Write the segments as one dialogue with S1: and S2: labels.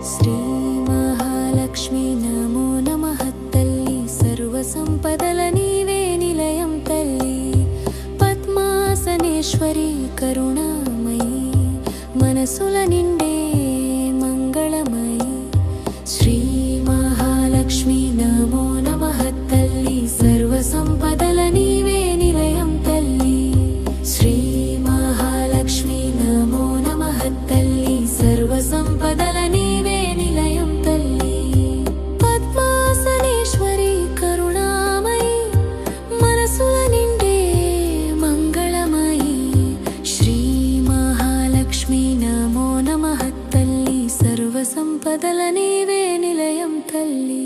S1: శ్రీ మహాలక్ష్మి నమో నమః తల్లి, సర్వ సంపదల నీవే నిలయం తల్లి. పద్మాసనేశ్వరి కరుణామయి, మనసుల నిండే మంగళమయి. శ్రీ మహాలక్ష్మి నమో నమః తల్లి, సర్వ సంపదల నీవే నిలయం తల్లి. శ్రీ మహాలక్ష్మి నమో నమః తల్లి, సర్వ సంపదల నీవే నిలయం తల్లి. పద్మాసనేశ్వరి కరుణామయి, మనసుల నిండే మంగళమయి. శ్రీ మహాలక్ష్మి నమో నమః తల్లి, సర్వ సంపదల నీవే నిలయం తల్లి.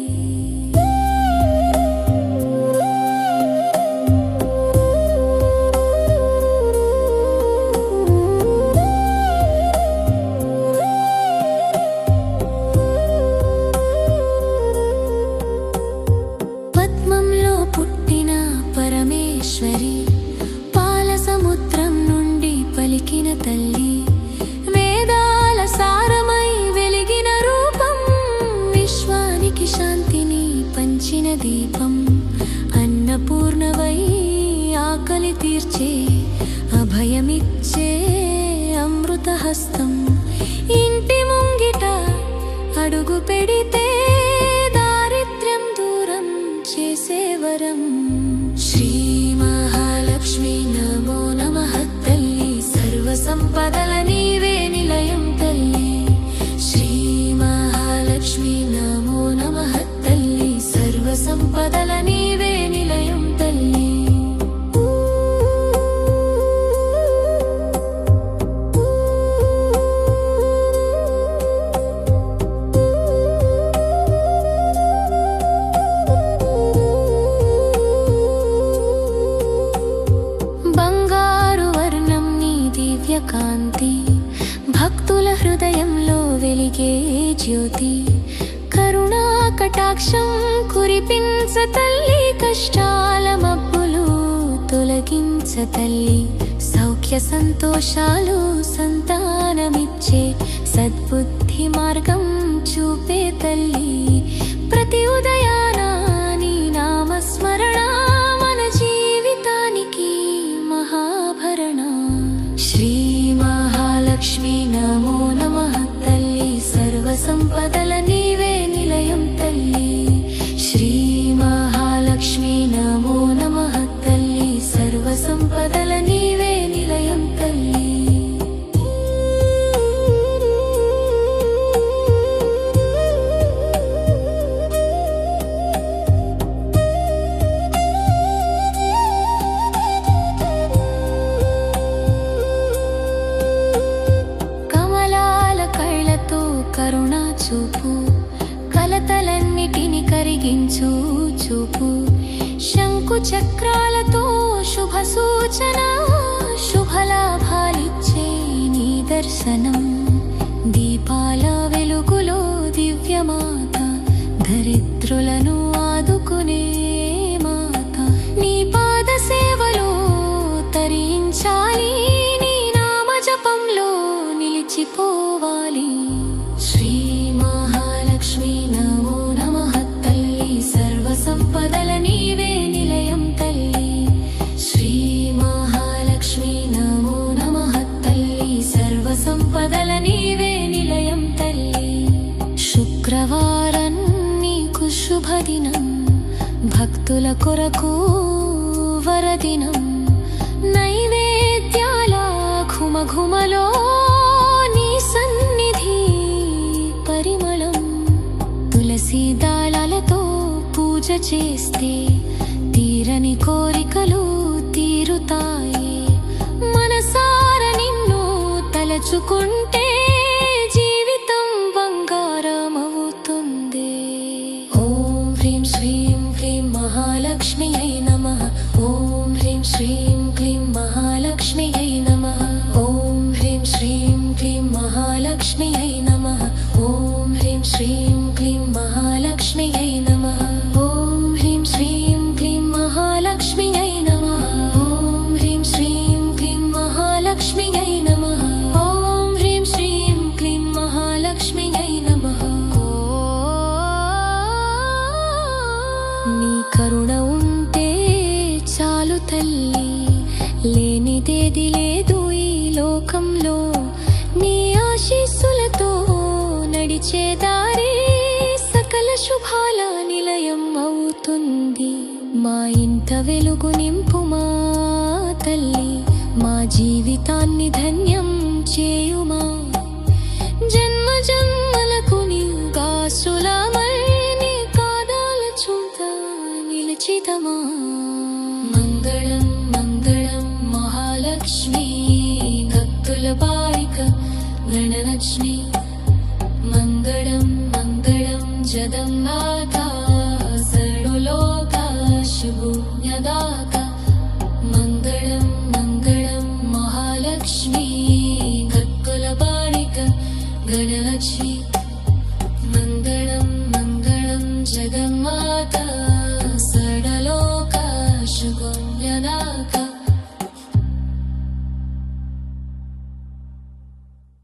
S1: పద్మంలో పుట్టిన పరమేశ్వరి, పాల సముద్రం నుండి పలికిన తల్లి. వేదాల సారమై వెలిగిన రూపం, విశ్వానికి శాంతిని పంచిన దీపం. అన్నపూర్ణవై ఆకలి తీర్చే, అభయమిచ్చే అమృతహస్తం. ఇంటి ముంగిట అడుగు పెడితే దారిద్ర్యం దూరం చేసే వరం. శ్రీ మహాలక్ష్మి నమో నమః తల్లి, సర్వ సంపదల నీవే నిలయం తల్లి. శ్రీ మహాలక్ష్మి నమో నమః తల్లి, సర్వ సంపదల నీవే నిలయం తల్లి. బంగారు వర్ణం నీ దివ్య కాంతి, భక్తుల హృదయంలో వెలిగే జ్యోతి. కరుణా కటాక్షం కురిపించ తల్లి, కష్టాల మబ్బులు తొలగించ తల్లి. సౌఖ్య సంతోషాలు సంతానమిచ్చే, సద్బుద్ధి మార్గం చూపే తల్లి. ప్రతి ఉదయాన నీ నామస్మరణ మన జీవితానికి మహాభరణ. శ్రీ మహాలక్ష్మి నమో నమః తల్లి, సర్వ సంపదల నీవే నిలయం తల్లి. శ్రీ మహాలక్ష్మి నమో నమః తల్లి, సర్వ సంపదల నీవే నిలయం తల్లి. కమలాల కళ్ళతో కరుణా చూపు, కలతలన్నిటిని కరిగించు చూపు. శంకు చక్రాలతో శుభ సూచన, శుభలాభాలిచ్చే నీ దర్శనం. దీపాల వెలుగులో దివ్యమాత, దరిద్రులను ఆదుకునే మాత. నీ పాద సేవలో తరించాలి, నీ నామ జపంలో నిలిచిపోవాలి. శ్రీ మహాలక్ష్మి నమో నమః తల్లి, సర్వ సంపదల నీవే నిలయం తల్లి. శ్రీ మహాలక్ష్మి నమో నమః తల్లి, సర్వ సంపదల నీవే నిలయం తల్లి. శుక్రవారం నీకు శుభదినం, భక్తుల కొరకు వరదినం. నైవేద్యాల ఘుమఘుమలో నీ సన్నిధి పరిమళం. తులసి దళాలతో పూజ చేస్తే తీరని కోరికలు తీరుతాయి. మనసార నిన్ను తలచుకుంటే జీవితం బంగారమవుతుంది. ఓం హ్రీం శ్రీం క్లీం మహాలక్ష్మ్యై నమః. ఓం హ్రీం శ్రీం క్లీం మహాలక్ష్మ్యై నమః. ఓం హ్రీం శ్రీం క్లీం మహాలక్ష్మ్యై నమః. ఓం హ్రీం శ్రీం క్లీం మహాలక్ష్మ్యై నమః. ఓం హ్రీం శ్రీం క్లీం మహాలక్ష్మ్యై నమః. ఓం హ్రీం శ్రీం క్లీం మహాలక్ష్మ్యై నమః. ఓం హ్రీం శ్రీం క్లీం మహాలక్ష్మ్యై నమః. నడిచే దారి సకల శుభాల నిలయం అవుతుంది. మా ఇంట వెలుగు నింపుమా తల్లి, మా జీవితాన్ని ధన్యం చేయుమా. జన్మ జన్మలకు నింగాసులమై నీ పాదాల చూత నిలిచితమా. మంగళం మంగళం మహాలక్ష్మి, భక్తుల బాలిక గణలక్ష్మి. మంగళం మంగళం జగదంబా